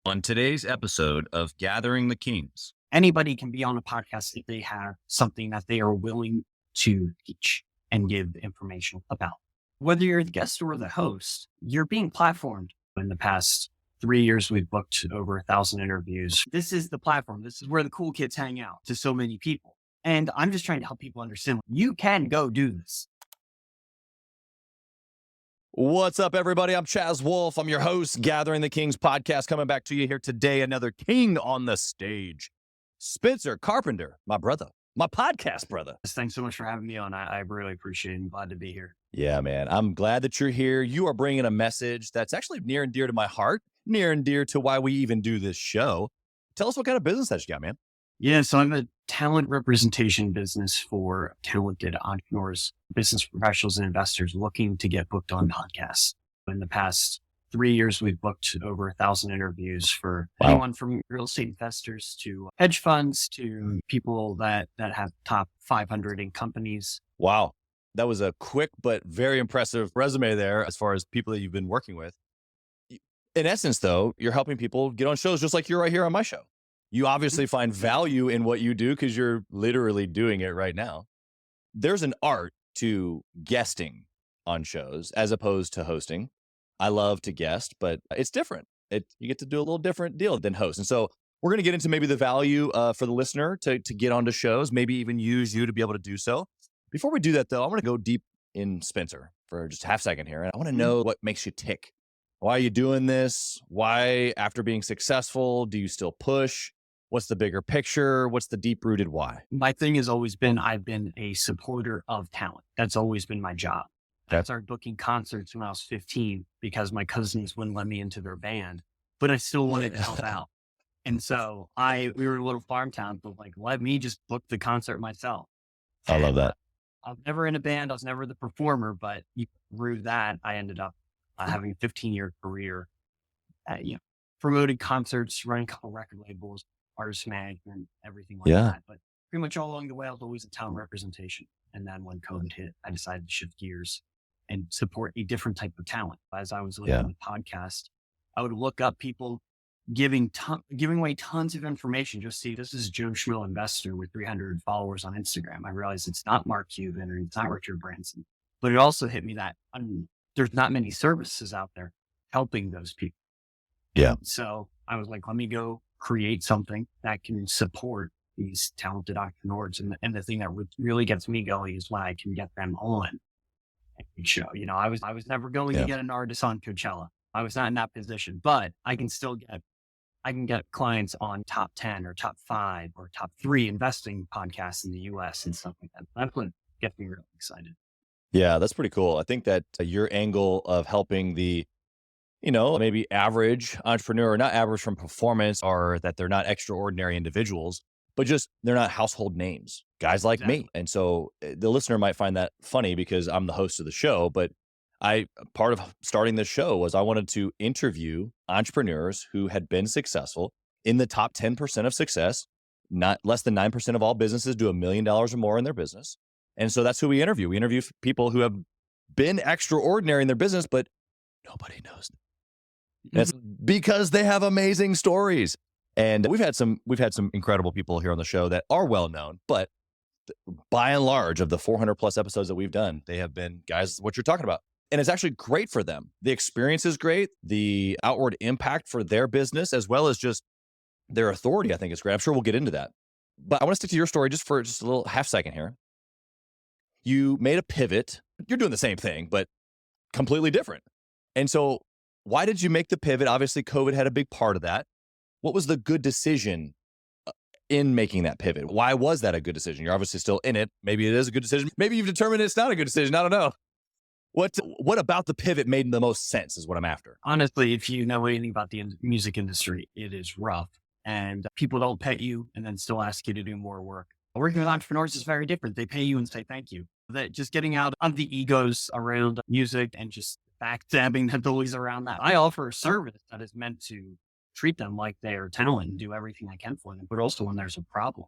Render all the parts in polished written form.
On today's episode of Gathering the Kings. Anybody can be on a podcast if they have something that they are willing to teach and give information about. Whether you're the guest or the host, you're being platformed. In the past 3 years, we've booked over 1,000 interviews. This is the platform. This is where the cool kids hang out to so many people. And I'm just trying to help people understand you can go do this. What's up, everybody? I'm Chaz Wolfe. I'm your host, Gathering the Kings podcast, coming back to you here today. Another king on the stage, Spencer Carpenter, my brother, my podcast brother. Thanks so much for having me on. I really appreciate it. I'm glad to be here. Yeah, man. I'm glad that you're here. You are bringing a message that's actually near and dear to my heart, near and dear to why we even do this show. Tell us what kind of business that you got, man. Yeah, so I'm a talent representation business for talented entrepreneurs, business professionals, and investors looking to get booked on podcasts. In the past 3 years, we've booked over 1,000 interviews for anyone from real estate investors to hedge funds to people that have top 500 in companies. Wow. That was a quick but very impressive resume there as far as people that you've been working with. In essence, though, you're helping people get on shows just like you're right here on my show. You obviously find value in what you do because you're literally doing it right now. There's an art to guesting on shows as opposed to hosting. I love to guest, but it's different. You get to do a little different deal than host. And so we're going to get into maybe the value for the listener to get onto shows, maybe even use you to be able to do so. Before we do that, though, I want to go deep in Spencer for just a half second here. And I want to know what makes you tick. Why are you doing this? Why, after being successful, do you still push? What's the bigger picture? What's the deep-rooted why? My thing has always been, I've been a supporter of talent. That's always been my job. I started booking concerts when I was 15 because my cousins wouldn't let me into their band, but I still wanted to help out. And so we were a little farm town, but let me just book the concert myself. I love that. I was never in a band. I was never the performer, but through that, I ended up having a 15-year career, promoting concerts, running a couple record labels, artist management, everything like that. But pretty much all along the way, I was always a talent representation. And then when COVID hit, I decided to shift gears and support a different type of talent. As I was looking at the podcast, I would look up people giving away tons of information. Just see, this is Joe Schmill investor with 300 followers on Instagram. I realized it's not Mark Cuban or it's not Richard Branson, but it also hit me that there's not many services out there helping those people. Yeah. So I was like, let me go create something that can support these talented entrepreneurs. And the thing that really gets me going is when I can get them on a show. I was never going to get an artist on Coachella. I was not in that position, but I can get clients on top 10 or top 5 or top 3 investing podcasts in the US and stuff like that. That's what gets me really excited. Yeah, that's pretty cool. I think that your angle of helping the maybe average entrepreneur, or not average from performance, or that they're not extraordinary individuals, but just they're not household names, guys like me. And so the listener might find that funny because I'm the host of the show, but part of starting this show was I wanted to interview entrepreneurs who had been successful in the top 10% of success. Not less than 9% of all businesses do $1 million or more in their business. And so that's who we interview. We interview people who have been extraordinary in their business, but nobody knows them. That's because they have amazing stories. And we've had some incredible people here on the show that are well known, but by and large of the 400 plus episodes that we've done, they have been guys, what you're talking about. And it's actually great for them. The experience is great. The outward impact for their business, as well as just their authority, I think is great. I'm sure we'll get into that. But I want to stick to your story just for a little half second here. You made a pivot. You're doing the same thing, but completely different. And so why did you make the pivot? Obviously, COVID had a big part of that. What was the good decision in making that pivot? Why was that a good decision? You're obviously still in it. Maybe it is a good decision. Maybe you've determined it's not a good decision. I don't know. What about the pivot made the most sense is what I'm after. Honestly, if you know anything about the music industry, it is rough. And people don't pay you and then still ask you to do more work. Working with entrepreneurs is very different. They pay you and say thank you. That just getting out of the egos around music and just backstabbing that's always around that. I offer a service that is meant to treat them like they are talent and do everything I can for them. But also when there's a problem,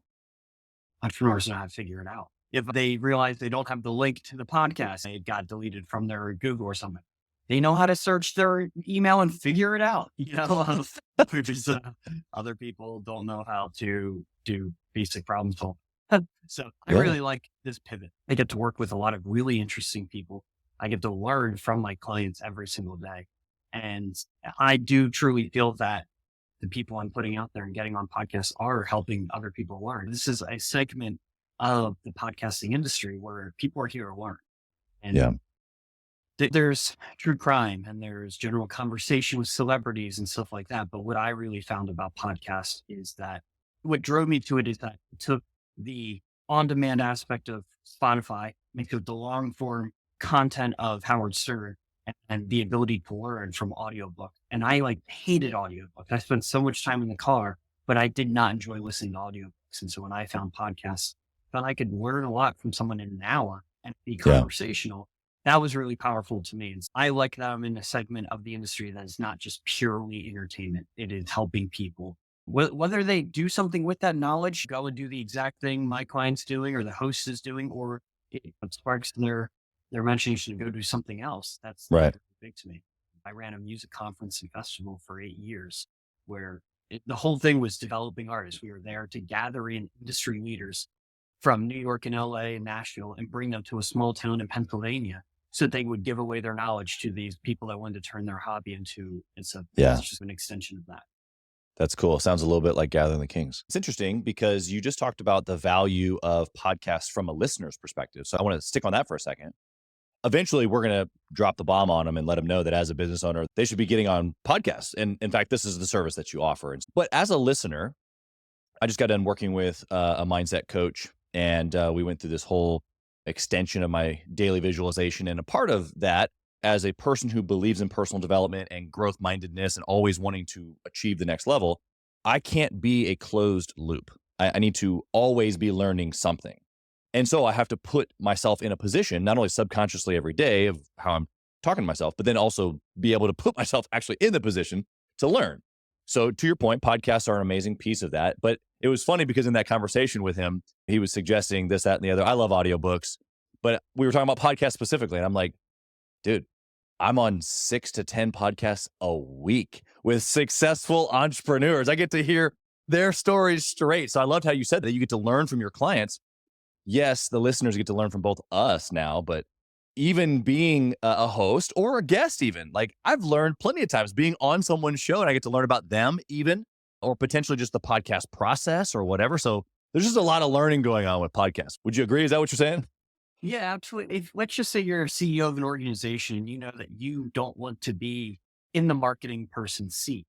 entrepreneurs know how to figure it out. If they realize they don't have the link to the podcast, it got deleted from their Google or something, they know how to search their email and figure it out, because other people don't know how to do basic problem solving. So I Yeah. really like this pivot. I get to work with a lot of really interesting people. I get to learn from my clients every single day. And I do truly feel that the people I'm putting out there and getting on podcasts are helping other people learn. This is a segment of the podcasting industry where people are here to learn. Yeah. And there's true crime and there's general conversation with celebrities and stuff like that. But what I really found about podcasts is that what drove me to it is that it took the on-demand aspect of Spotify, make it the long form content of Howard Stern and the ability to learn from audiobook. And I like hated audiobooks. I spent so much time in the car, but I did not enjoy listening to audiobooks. And so when I found podcasts, I felt I could learn a lot from someone in an hour and be Yeah. conversational. That was really powerful to me. And I like that I'm in a segment of the industry that is not just purely entertainment. It is helping people. Whether they do something with that knowledge, go and do the exact thing my client's doing or the host is doing, or it sparks their imagination to go do something else. That's Right. big to me. I ran a music conference and festival for 8 years where the whole thing was developing artists. We were there to gather in industry leaders from New York and LA and Nashville and bring them to a small town in Pennsylvania so that they would give away their knowledge to these people that wanted to turn their hobby into, it's just an extension of that. That's cool. Sounds a little bit like Gathering the Kings. It's interesting because you just talked about the value of podcasts from a listener's perspective. So I want to stick on that for a second. Eventually, we're going to drop the bomb on them and let them know that as a business owner, they should be getting on podcasts. And in fact, this is the service that you offer. But as a listener, I just got done working with a mindset coach, and we went through this whole extension of my daily visualization. And a part of that, as a person who believes in personal development and growth mindedness and always wanting to achieve the next level, I can't be a closed loop. I need to always be learning something. And so I have to put myself in a position, not only subconsciously every day of how I'm talking to myself, but then also be able to put myself actually in the position to learn. So to your point, podcasts are an amazing piece of that. But it was funny because in that conversation with him, he was suggesting this, that, and the other. I love audiobooks, but we were talking about podcasts specifically. And I'm like, dude, I'm on 6 to 10 podcasts a week with successful entrepreneurs. I get to hear their stories straight. So I loved how you said that you get to learn from your clients. Yes, the listeners get to learn from both us now, but even being a host or a guest, even like I've learned plenty of times being on someone's show and I get to learn about them even, or potentially just the podcast process or whatever. So there's just a lot of learning going on with podcasts. Would you agree? Is that what you're saying? Yeah, absolutely. If let's just say you're a CEO of an organization and you know that you don't want to be in the marketing person's seat.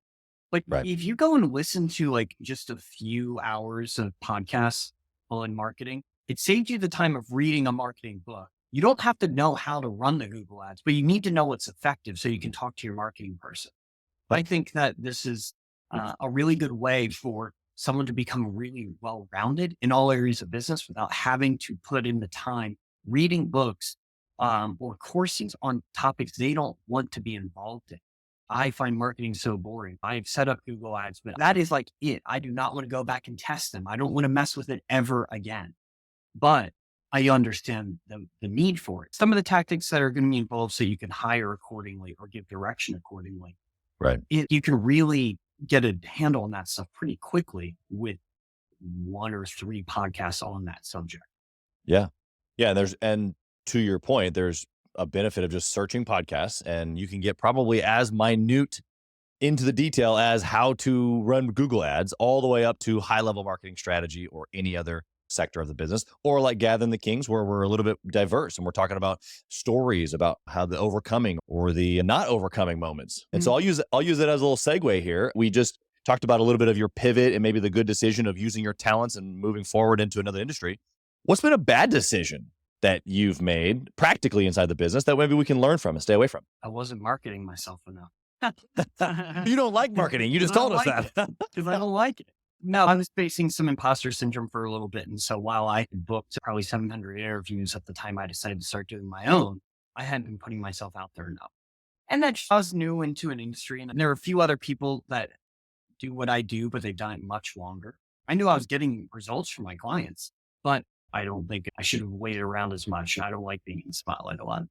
Like Right. if you go and listen to like just a few hours of podcasts on marketing, it saves you the time of reading a marketing book. You don't have to know how to run the Google ads, but you need to know what's effective so you can talk to your marketing person. I think that this is a really good way for someone to become really well-rounded in all areas of business without having to put in the time reading books or courses on topics they don't want to be involved in. I find marketing so boring. I've set up Google ads, but that is like it. I do not want to go back and test them. I don't want to mess with it ever again. But I understand the need for it. Some of the tactics that are going to be involved so you can hire accordingly or give direction accordingly. Right. You can really get a handle on that stuff pretty quickly with 1 or 3 podcasts on that subject. Yeah. Yeah. And to your point, there's a benefit of just searching podcasts, and you can get probably as minute into the detail as how to run Google ads all the way up to high level marketing strategy or any other sector of the business, or like Gathering the Kings, where we're a little bit diverse and we're talking about stories about how the overcoming or the not overcoming moments. And so I'll use it as a little segue here. We just talked about a little bit of your pivot and maybe the good decision of using your talents and moving forward into another industry. What's been a bad decision that you've made practically inside the business that maybe we can learn from and stay away from? I wasn't marketing myself enough. You don't like marketing. You just told us that. Because I don't like it. No, I was facing some imposter syndrome for a little bit. And so while I had booked probably 700 interviews at the time I decided to start doing my own, I hadn't been putting myself out there enough. And that I was new into an industry. And there are a few other people that do what I do, but they've done it much longer. I knew I was getting results from my clients, but I don't think I should have waited around as much. I don't like being in the spotlight a lot.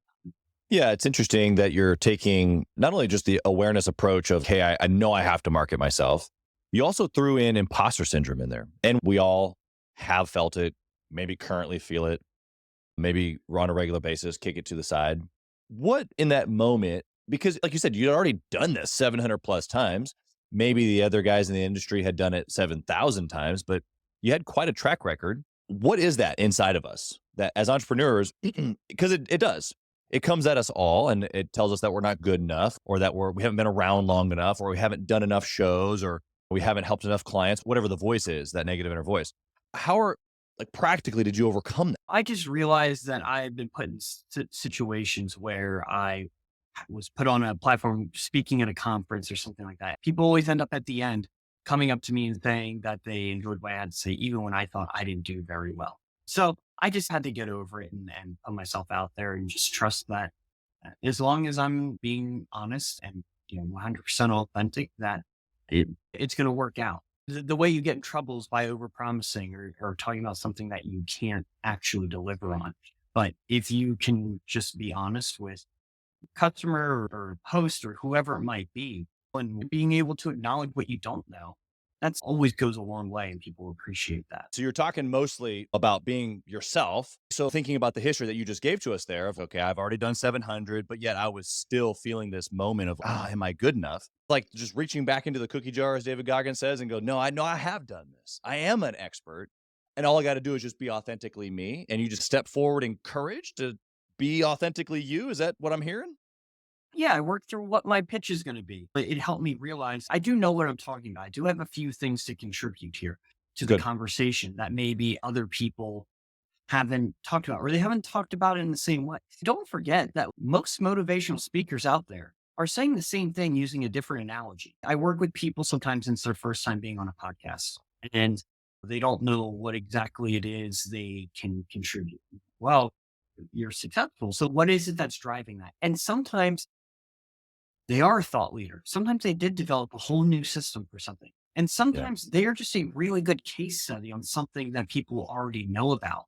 Yeah, it's interesting that you're taking not only just the awareness approach of, hey, I know I have to market myself. You also threw in imposter syndrome in there. And we all have felt it, maybe currently feel it, maybe on a regular basis, kick it to the side. What in that moment, because like you said, you'd already done this 700 plus times. Maybe the other guys in the industry had done it 7,000 times, but you had quite a track record. What is that inside of us that as entrepreneurs, because it does, it comes at us all and it tells us that we're not good enough or that we haven't been around long enough or we haven't done enough shows or we haven't helped enough clients, whatever the voice is, that negative inner voice. How are like practically did you overcome that? I just realized that I had been put in situations where I was put on a platform speaking at a conference or something like that. People always end up at the end coming up to me and saying that they enjoyed what I had to say, even when I thought I didn't do very well. So I just had to get over it and put myself out there and just trust that as long as I'm being honest and 100% authentic, that it's going to work out. The way you get in trouble is by overpromising or talking about something that you can't actually deliver on. But if you can just be honest with customer or host or whoever it might be, and being able to acknowledge what you don't know, that's always goes a long way and people appreciate that. So you're talking mostly about being yourself. So thinking about the history that you just gave to us there of, okay, I've already done 700, but yet I was still feeling this moment of, am I good enough? Like just reaching back into the cookie jar, as David Goggins says, and go, no, I know I have done this. I am an expert. And all I got to do is just be authentically me. And you just step forward in courage to be authentically you. Is that what I'm hearing? Yeah, I worked through what my pitch is going to be. It helped me realize I do know what I'm talking about. I do have a few things to contribute here to the Good. conversation that maybe other people haven't talked about, or they haven't talked about it in the same way. Don't forget that most motivational speakers out there are saying the same thing using a different analogy. I work with people sometimes it's their first time being on a podcast and they don't know what exactly it is they can contribute. Well, you're successful. So what is it that's driving that? And sometimes they are a thought leader. Sometimes they did develop a whole new system for something. And Yeah. sometimes they are just a really good case study on something that people already know about.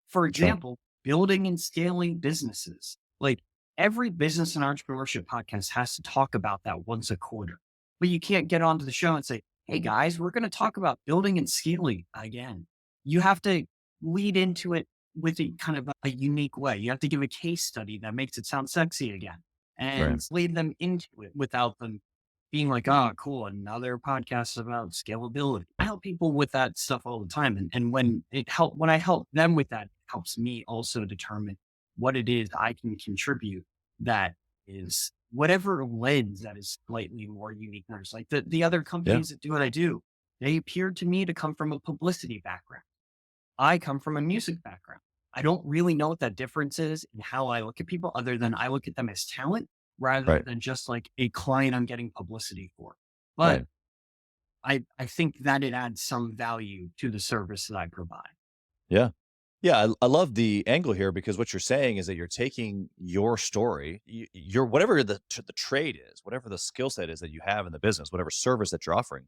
For Sure. example, building and scaling businesses. Like every business and entrepreneurship podcast has to talk about that once a quarter. But you can't get onto the show and say, hey guys, we're going to talk about building and scaling again. You have to lead into it with a kind of a unique way. You have to give a case study that makes it sound sexy again Right. and lead them into it without them being like, oh, cool, another podcast about scalability. I help people with that stuff all the time. And when I help them with that, it helps me also determine what it is I can contribute that is whatever lens that is slightly more unique. than ours. Like the other Yeah. companies that do what I do, they appeared to me to come from a publicity background. I come from a music background. I don't really know what that difference is in how I look at people other than I look at them as talent rather Right. than just like a client I'm getting publicity for. But Right. I think that it adds some value to the service that I provide. Yeah. Yeah, I love the angle here because what you're saying is that you're taking your story, your whatever the trade is, whatever the skill set is that you have in the business, whatever service that you're offering.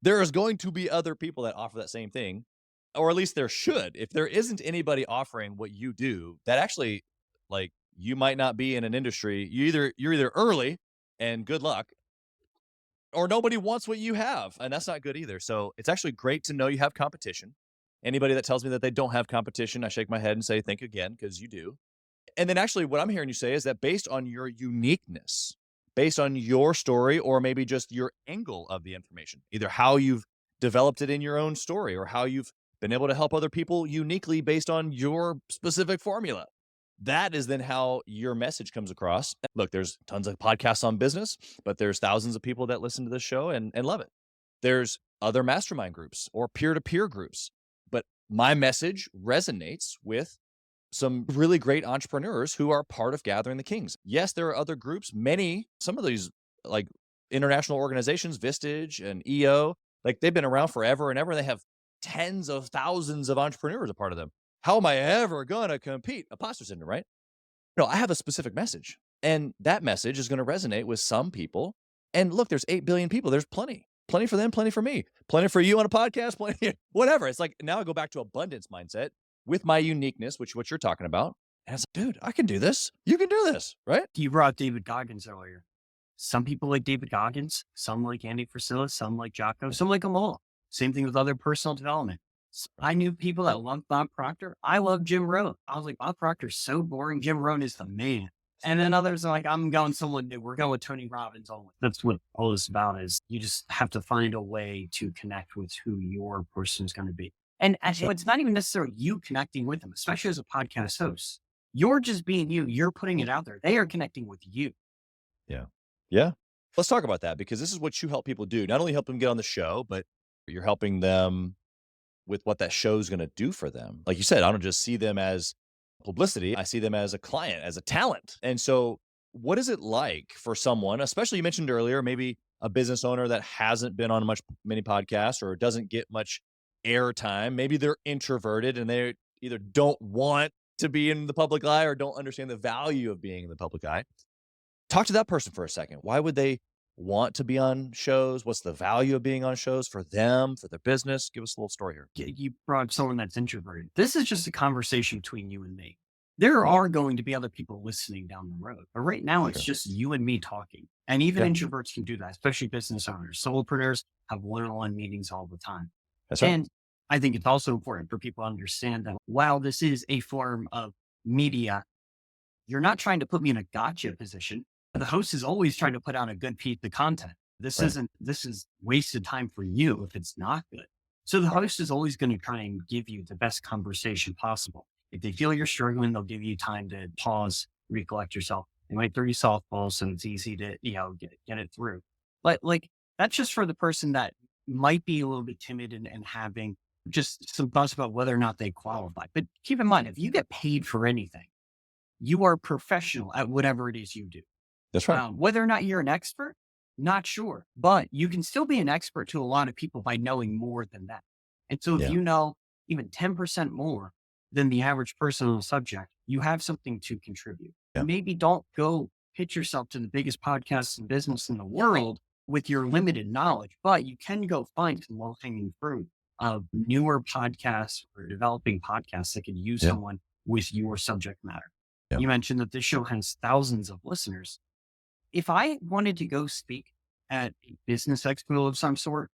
There is going to be other people that offer that same thing, or at least there should. If there isn't anybody offering what you do, that actually, like, you might not be in an industry. You're either early and good luck, or nobody wants what you have, and that's not good either. So it's actually great to know you have competition. Anybody that tells me that they don't have competition, I shake my head and say, think again, because you do. And then actually what I'm hearing you say is that based on your uniqueness, based on your story, or maybe just your angle of the information, either how you've developed it in your own story or how you've been able to help other people uniquely based on your specific formula. That is then how your message comes across. Look, there's tons of podcasts on business, but there's thousands of people that listen to this show and love it. There's other mastermind groups or peer-to-peer groups, but my message resonates with some really great entrepreneurs who are part of Gathering the Kings. Yes, there are other groups, some of these like international organizations, Vistage and EO, like they've been around forever and ever. They have tens of thousands of entrepreneurs a part of them. How am I ever going to compete? Imposter syndrome, right? No, I have a specific message, and that message is going to resonate with some people. And look, there's 8 billion people. There's plenty for them, plenty for me, plenty for you on a podcast, plenty, whatever. It's like now I go back to abundance mindset with my uniqueness, which what you're talking about. And I was like, dude, I can do this. You can do this, right? You brought up David Goggins earlier. Some people like David Goggins, some like Andy Frisella, some like Jocko, some like them all. Same thing with other personal development. I knew people that loved Bob Proctor. I love Jim Rohn. I was like, Bob Proctor's so boring. Jim Rohn is the man. And then others are like, I'm going someone new. We're going with Tony Robbins only. That's what all this is about is you just have to find a way to connect with who your person is going to be. And it's not even necessarily you connecting with them, especially as a podcast host. You're just being you. You're putting it out there. They are connecting with you. Yeah. Yeah. Let's talk about that because this is what you help people do. Not only help them get on the show, but you're helping them with what that show is going to do for them. Like you said, I don't just see them as publicity. I see them as a client, as a talent. And so what is it like for someone, especially you mentioned earlier, maybe a business owner that hasn't been on many podcasts or doesn't get much airtime. Maybe they're introverted and they either don't want to be in the public eye or don't understand the value of being in the public eye. Talk to that person for a second. Why would they want to be on shows? What's the value of being on shows for them, for their business? Give us a little story here. You brought up someone that's introverted. This is just a conversation between you and me. There are going to be other people listening down the road, but right now it's just you and me talking. And even introverts can do that, especially business owners. Solopreneurs have one-on-one meetings all the time. That's right. And I think it's also important for people to understand that while this is a form of media, you're not trying to put me in a gotcha position. The host is always trying to put out a good piece of content. This is wasted time for you if it's not good. So the host is always going to try and give you the best conversation possible. If they feel you're struggling, they'll give you time to pause, recollect yourself. They might throw you softballs so it's easy to, get it through. But like, that's just for the person that might be a little bit timid and having just some thoughts about whether or not they qualify. But keep in mind, if you get paid for anything, you are professional at whatever it is you do. That's right. Whether or not you're an expert, not sure, but you can still be an expert to a lot of people by knowing more than that. And so if you know even 10% more than the average person on the subject, you have something to contribute. Yeah. Maybe don't go pitch yourself to the biggest podcasts and business in the world with your limited knowledge, but you can go find some low-hanging fruit of newer podcasts or developing podcasts that could use someone with your subject matter. Yeah. You mentioned that this show has thousands of listeners. If I wanted to go speak at a business expo of some sort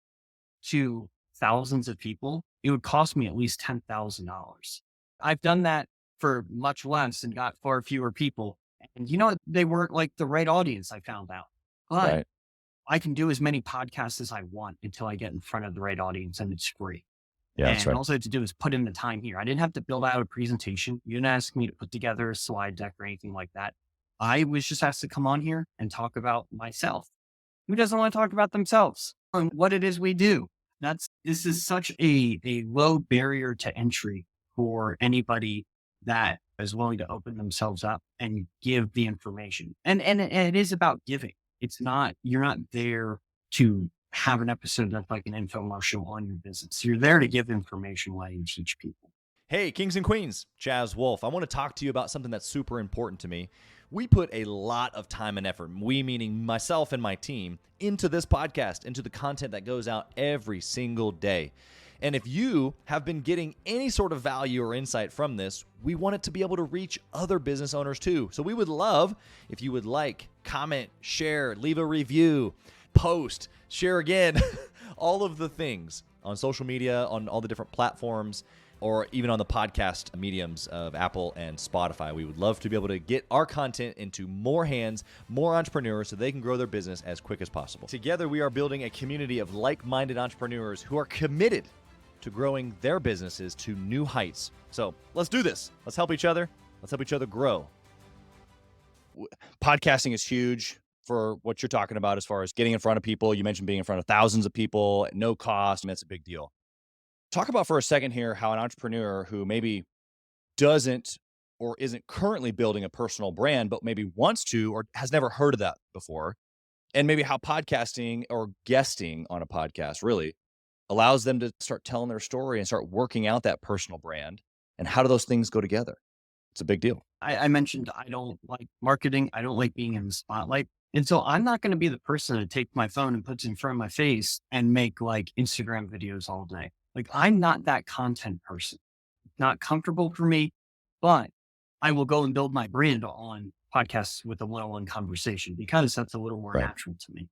to thousands of people, it would cost me at least $10,000. I've done that for much less and got far fewer people. And they weren't like the right audience, I found out. But I can do as many podcasts as I want until I get in front of the right audience and it's free. Yeah, and all I had to do is put in the time here. I didn't have to build out a presentation. You didn't ask me to put together a slide deck or anything like that. I was just asked to come on here and talk about myself. Who doesn't want to talk about themselves and what it is we do? This is such a low barrier to entry for anybody that is willing to open themselves up and give the information. And it is about giving. You're not there to have an episode that's like an infomercial on your business. You're there to give information away and teach people. Hey, kings and queens, Chaz, Wolfe. I want to talk to you about something that's super important to me. We put a lot of time and effort, we meaning myself and my team, into this podcast, into the content that goes out every single day. And if you have been getting any sort of value or insight from this, we want it to be able to reach other business owners too. So we would love if you would like, comment, share, leave a review, post, share again, all of the things on social media, on all the different platforms, or even on the podcast mediums of Apple and Spotify. We would love to be able to get our content into more hands, more entrepreneurs, so they can grow their business as quick as possible. Together, we are building a community of like-minded entrepreneurs who are committed to growing their businesses to new heights. So let's do this. Let's help each other. Let's help each other grow. Podcasting is huge for what you're talking about as far as getting in front of people. You mentioned being in front of thousands of people at no cost, and that's a big deal. Talk about for a second here how an entrepreneur who maybe doesn't or isn't currently building a personal brand, but maybe wants to or has never heard of that before, and maybe how podcasting or guesting on a podcast really allows them to start telling their story and start working out that personal brand. And how do those things go together? It's a big deal. I mentioned I don't like marketing. I don't like being in the spotlight. And so I'm not going to be the person to take my phone and put it in front of my face and make like Instagram videos all day. Like I'm not that content person. It's not comfortable for me, but I will go and build my brand on podcasts with a one-on-one conversation because that's a little more Right. natural to me.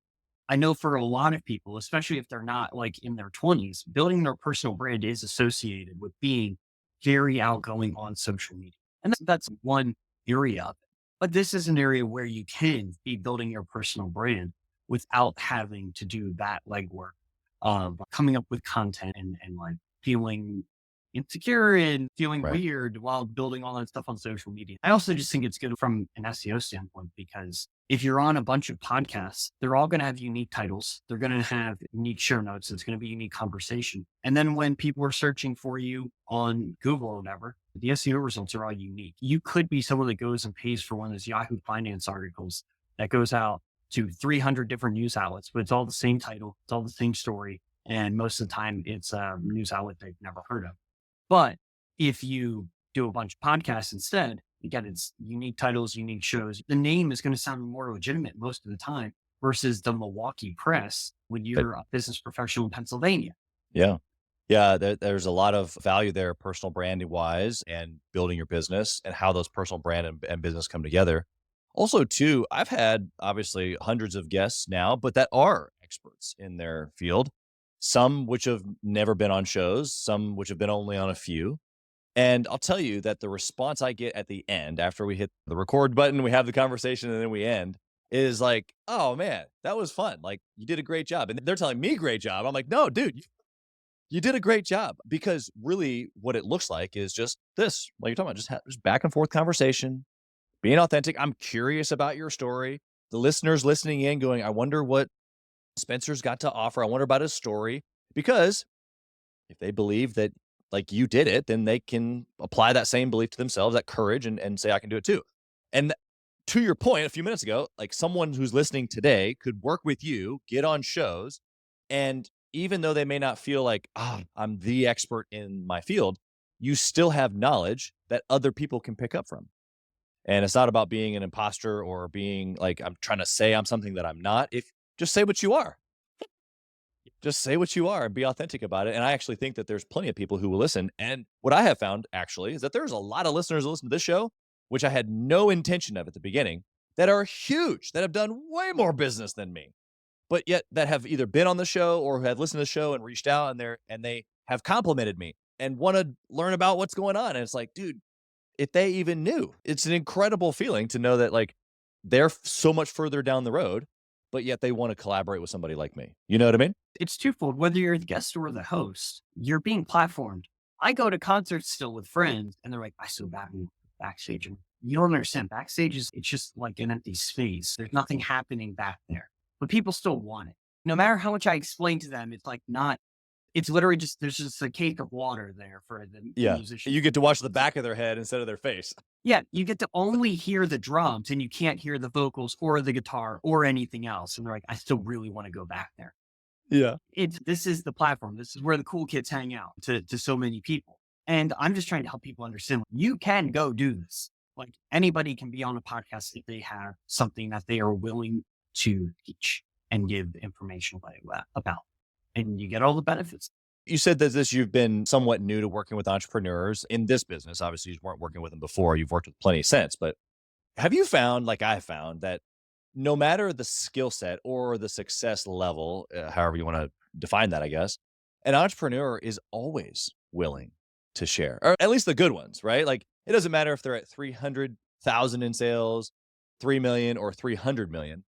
I know for a lot of people, especially if they're not like in their 20s, building their personal brand is associated with being very outgoing on social media. And that's one area of it. But this is an area where you can be building your personal brand without having to do that legwork of coming up with content and like feeling insecure and feeling Right. weird while building all that stuff on social media. I also just think it's good from an SEO standpoint because if you're on a bunch of podcasts, they're all going to have unique titles. They're going to have unique show notes. It's going to be unique conversation. And then when people are searching for you on Google or whatever, the SEO results are all unique. You could be someone that goes and pays for one of those Yahoo Finance articles that goes out to 300 different news outlets, but it's all the same title. It's all the same story. And most of the time it's a news outlet they've never heard of. But if you do a bunch of podcasts instead, again, it's unique titles, unique shows. The name is going to sound more legitimate most of the time versus the Milwaukee Press when you're a business professional in Pennsylvania. Yeah. Yeah. There's a lot of value there, personal branding wise, and building your business and how those personal brand and business come together. Also, too, I've had obviously hundreds of guests now, but that are experts in their field. Some which have never been on shows, some which have been only on a few. And I'll tell you that the response I get at the end, after we hit the record button, we have the conversation, and then we end, is like, oh man, that was fun. Like, you did a great job. And they're telling me great job. I'm like, no, dude, you did a great job. Because really what it looks like is just this, like you're talking about, just back and forth conversation, being authentic. I'm curious about your story. The listeners listening in going, I wonder what Spencer's got to offer. I wonder about his story. Because if they believe that like you did it, then they can apply that same belief to themselves, that courage, and say, I can do it too. And to your point a few minutes ago, like someone who's listening today could work with you, get on shows. And even though they may not feel like, I'm the expert in my field, you still have knowledge that other people can pick up from. And it's not about being an imposter or being like, I'm trying to say I'm something that I'm not. If just say what you are. Just say what you are and be authentic about it. And I actually think that there's plenty of people who will listen. And what I have found actually is that there's a lot of listeners who listen to this show, which I had no intention of at the beginning, that are huge, that have done way more business than me, but yet that have either been on the show or have listened to the show and reached out and they have complimented me and want to learn about what's going on. And it's like, dude, if they even knew, it's an incredible feeling to know that like they're so much further down the road, but yet they want to collaborate with somebody like me. You know what I mean? It's twofold. Whether you're the guest or the host, you're being platformed. I go to concerts still with friends and they're like, I saw Batman backstage. And you don't understand. Backstage it's just like an empty space. There's nothing happening back there, but people still want it. No matter how much I explain to them, it's like not, it's literally just, there's just a cake of water there for the Yeah. musician. You get to watch the back of their head instead of their face. Yeah, you get to only hear the drums and you can't hear the vocals or the guitar or anything else. And they're like, I still really want to go back there. Yeah. This is the platform. This is where the cool kids hang out to so many people. And I'm just trying to help people understand you can go do this. Like anybody can be on a podcast if they have something that they are willing to teach and give information about. And you get all the benefits. You said that you've been somewhat new to working with entrepreneurs in this business. Obviously, you weren't working with them before. You've worked with plenty since. But have you found, like I found, that no matter the skill set or the success level, however you want to define that, I guess, an entrepreneur is always willing to share, or at least the good ones, right? Like it doesn't matter if they're at 300,000 in sales, 3 million or 300 million.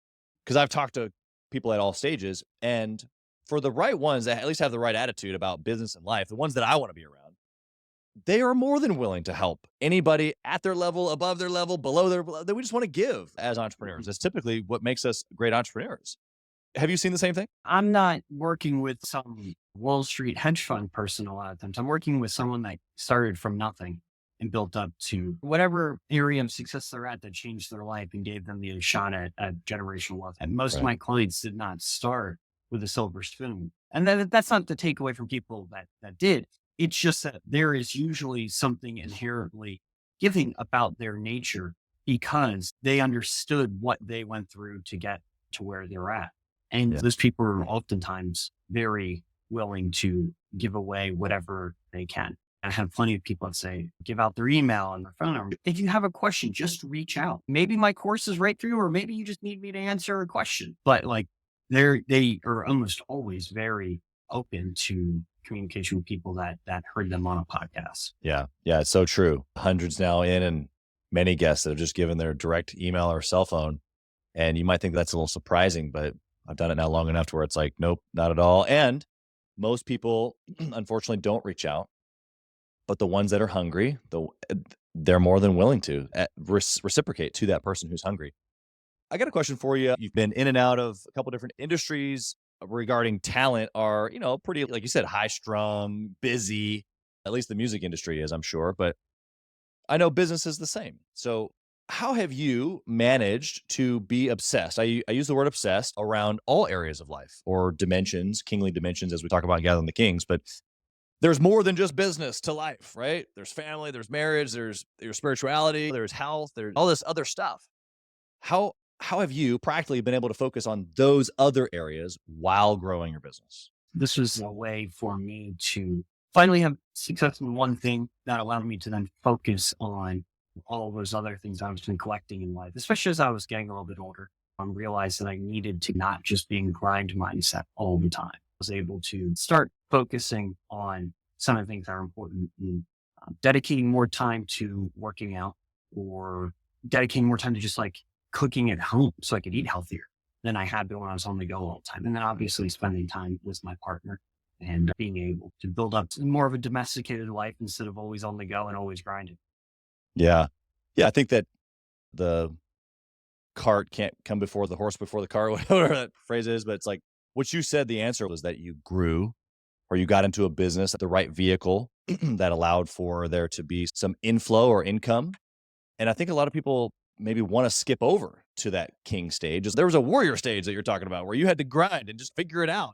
Cause I've talked to people at all stages, and for the right ones that at least have the right attitude about business and life, the ones that I want to be around, they are more than willing to help anybody at their level, above their level, below their level. That we just want to give as entrepreneurs. That's typically what makes us great entrepreneurs. Have you seen the same thing? I'm not working with some Wall Street hedge fund person a lot of times. I'm working with someone that started from nothing and built up to whatever area of success they're at that changed their life and gave them the shot at generational wealth. And most of my clients did not start with a silver spoon. And that's not to take away from people that did. It's just that there is usually something inherently giving about their nature because they understood what they went through to get to where they're at. And those people are oftentimes very willing to give away whatever they can. I have plenty of people that say, give out their email and their phone number. If you have a question, just reach out. Maybe my course is right through, or maybe you just need me to answer a question. But like they are almost always very open to communication with people that heard them on a podcast. Yeah. Yeah. It's so true. Hundreds now in, and many guests that have just given their direct email or cell phone. And you might think that's a little surprising, but I've done it now long enough to where it's like, nope, not at all. And most people, unfortunately, don't reach out. But the ones that are hungry, they're more than willing to reciprocate to that person who's hungry. I got a question for you. You've been in and out of a couple different industries regarding talent are, pretty, like you said, high strung, busy. At least the music industry is, I'm sure. But I know business is the same. So how have you managed to be obsessed? I use the word obsessed around all areas of life or dimensions, kingly dimensions, as we talk about Gathering the Kings. But there's more than just business to life, right? There's family, there's marriage, there's your spirituality, there's health, there's all this other stuff. How have you practically been able to focus on those other areas while growing your business? This was a way for me to finally have success in one thing that allowed me to then focus on all those other things I was been collecting in life, especially as I was getting a little bit older. I realized that I needed to not just be in grind mindset all the time. I was able to start focusing on some of the things that are important and dedicating more time to working out, or dedicating more time to just like cooking at home so I could eat healthier than I had been when I was on the go all the time. And then obviously spending time with my partner and being able to build up more of a domesticated life instead of always on the go and always grinding. Yeah. Yeah. I think that the cart can't come before the horse before the cart, whatever that phrase is. But it's like what you said, the answer was that you grew or you got into a business at the right vehicle that allowed for there to be some inflow or income. And I think a lot of people maybe want to skip over to that king stage. There was a warrior stage that you're talking about where you had to grind and just figure it out.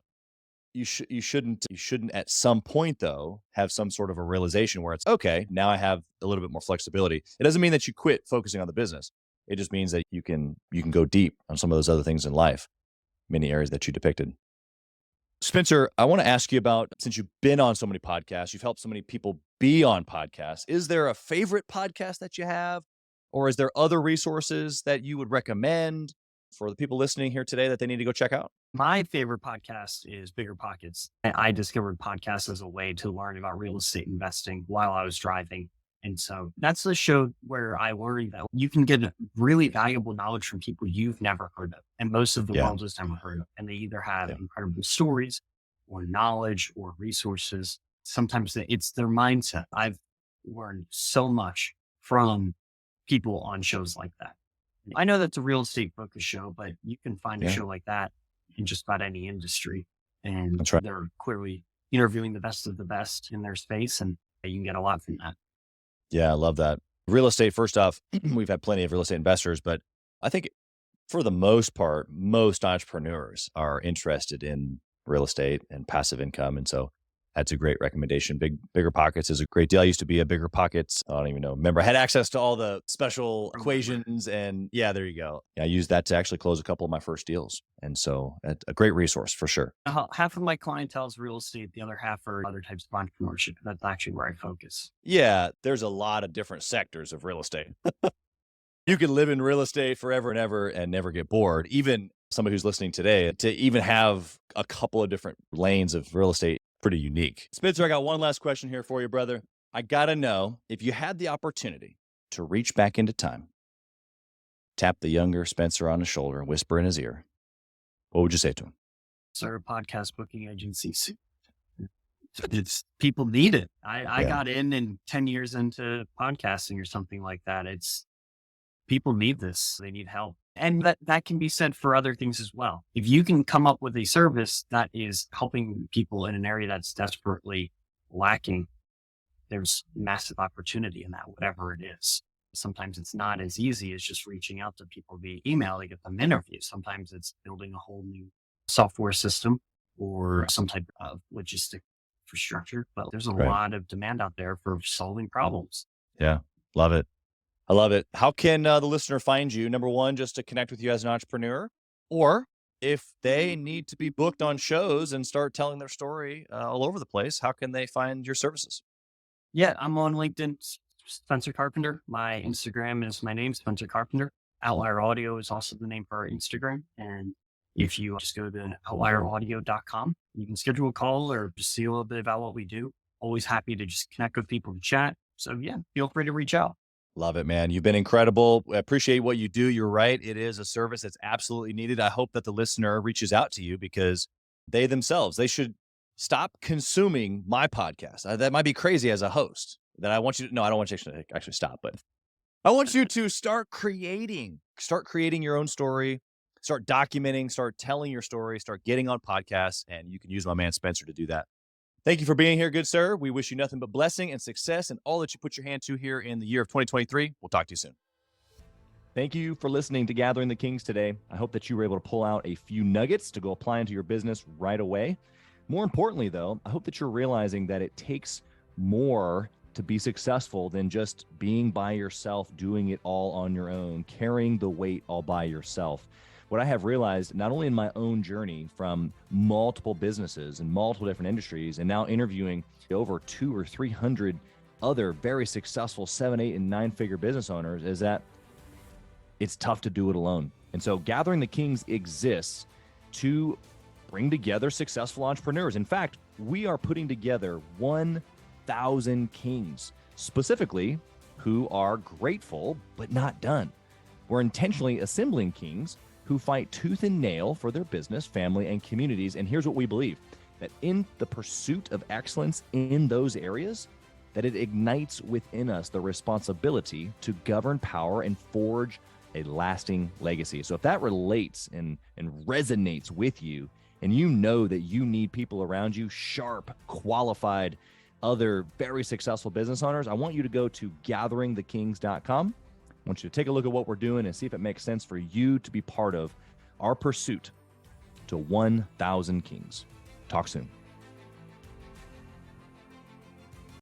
You shouldn't at some point though have some sort of a realization where it's okay, now I have a little bit more flexibility. It doesn't mean that you quit focusing on the business. It just means that you can go deep on some of those other things in life, many areas that you depicted. Spencer, I want to ask you about, since you've been on so many podcasts, you've helped so many people be on podcasts. Is there a favorite podcast that you have? Or is there other resources that you would recommend for the people listening here today that they need to go check out? My favorite podcast is Bigger Pockets. I discovered podcasts as a way to learn about real estate investing while I was driving. And so that's the show where I learned that you can get really valuable knowledge from people you've never heard of. And most of the world has never heard of. And they either have incredible stories or knowledge or resources. Sometimes it's their mindset. I've learned so much from people on shows like that. I know that's a real estate focused show, but you can find a show like that in just about any industry. And That's right. they're clearly interviewing the best of the best in their space, and you can get a lot from that. Yeah, I love that. Real estate, first off, we've had plenty of real estate investors, but I think for the most part, most entrepreneurs are interested in real estate and passive income. And so that's a great recommendation. Bigger Pockets is a great deal. I used to be a Bigger Pockets. I don't even know. Remember, I had access to all the special equations and there you go. I used that to actually close a couple of my first deals. And so a great resource for sure. Half of my clientele is real estate. The other half are other types of entrepreneurship. That's actually where I focus. Yeah, there's a lot of different sectors of real estate. You can live in real estate forever and ever and never get bored. Even somebody who's listening today, to even have a couple of different lanes of real estate, pretty unique. Spencer, I got one last question here for you, brother. I got to know, if you had the opportunity to reach back into time, tap the younger Spencer on the shoulder and whisper in his ear, what would you say to him? Start a podcast booking agency. It's people need it. I got in and 10 years into podcasting or something like that. It's people need this. They need help. And that can be said for other things as well. If you can come up with a service that is helping people in an area that's desperately lacking, there's massive opportunity in that, whatever it is. Sometimes it's not as easy as just reaching out to people via email to get them interviews. Sometimes it's building a whole new software system or some type of logistic infrastructure. But there's a lot of demand out there for solving problems. Yeah, love it. I love it. How can the listener find you? Number one, just to connect with you as an entrepreneur, or if they need to be booked on shows and start telling their story all over the place, how can they find your services? Yeah, I'm on LinkedIn, Spencer Carpenter. My Instagram is my name, Spencer Carpenter. Outlier Audio is also the name for our Instagram. And if you just go to outlieraudio.com, you can schedule a call or just see a little bit about what we do. Always happy to just connect with people to chat. So yeah, feel free to reach out. Love it, man. You've been incredible. I appreciate what you do. You're right. It is a service that's absolutely needed. I hope that the listener reaches out to you because they themselves, they should stop consuming my podcast. That might be crazy as a host. That I want you to, no, I don't want you to actually stop, but I want you to start creating your own story, start documenting, start telling your story, start getting on podcasts, and you can use my man Spencer to do that. Thank you for being here, good sir. We wish you nothing but blessing and success and all that you put your hand to here in the year of 2023. We'll talk to you soon. Thank you for listening to Gathering the Kings today. I hope that you were able to pull out a few nuggets to go apply into your business right away. More importantly, though, I hope that you're realizing that it takes more to be successful than just being by yourself, doing it all on your own, carrying the weight all by yourself. What I have realized, not only in my own journey from multiple businesses and multiple different industries, and now interviewing over 200 or 300 other very successful 7, 8, and 9-figure business owners, is that it's tough to do it alone. And so Gathering the Kings exists to bring together successful entrepreneurs. In fact, we are putting together 1,000 kings, specifically who are grateful but not done. We're intentionally assembling kings who fight tooth and nail for their business, family, and communities. And here's what we believe, that in the pursuit of excellence in those areas, that it ignites within us the responsibility to govern power and forge a lasting legacy. So if that relates and resonates with you, and you know that you need people around you, sharp, qualified, other very successful business owners, I want you to go to gatheringthekings.com. I want you to take a look at what we're doing and see if it makes sense for you to be part of our pursuit to 1,000 kings. Talk soon.